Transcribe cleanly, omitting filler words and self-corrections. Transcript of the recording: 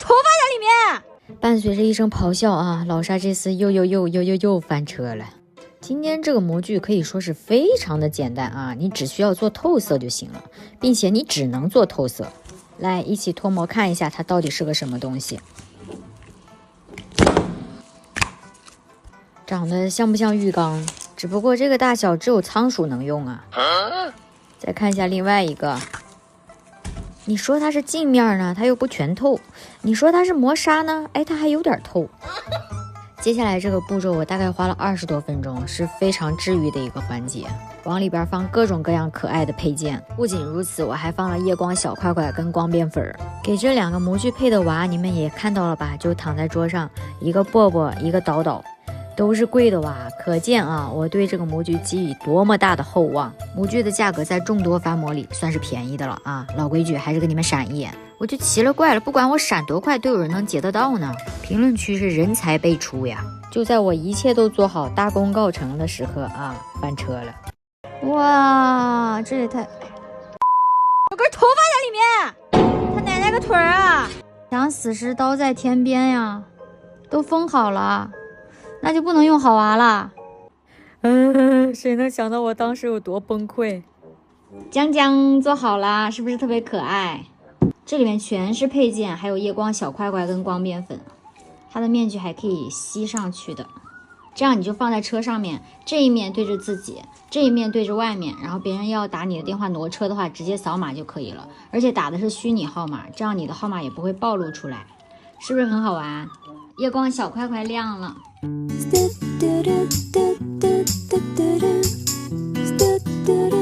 头发在里面！伴随着一声咆哮啊，老沙这次又翻车了。今天这个模具可以说是非常的简单啊，你只需要做透色就行了，并且你只能做透色。来，一起脱模看一下它到底是个什么东西。长得像不像浴缸？只不过这个大小只有仓鼠能用啊。再看一下另外一个，你说它是镜面呢，它又不全透；你说它是磨砂呢，哎，它还有点透。接下来这个步骤我大概花了20多分钟，是非常治愈的一个环节。往里边放各种各样可爱的配件，不仅如此，我还放了夜光小块块跟光边粉。给这2个模具配的娃，你们也看到了吧？就躺在桌上，一个抱抱，一个倒倒。都是贵的娃，可见啊，我对这个模具寄予多么大的厚望。模具的价格在众多翻模里算是便宜的了啊。老规矩，还是给你们闪一眼。我就奇了怪了，不管我闪多快，都有人能截得到呢。评论区是人才辈出呀！就在我一切都做好、大功告成的时刻啊，翻车了！哇，这也太……有根头发在里面，他奶奶个腿啊！想死时刀在天边呀，都封好了。那就不能用好娃了。谁能想到我当时有多崩溃？江江做好了，是不是特别可爱？这里面全是配件，还有夜光小块块跟光边粉。它的面具还可以吸上去的，这样你就放在车上面，这一面对着自己，这一面对着外面，然后别人要打你的电话挪车的话，直接扫码就可以了。而且打的是虚拟号码，这样你的号码也不会暴露出来，是不是很好玩？夜光小块块亮了。Do do do do do do do do do do do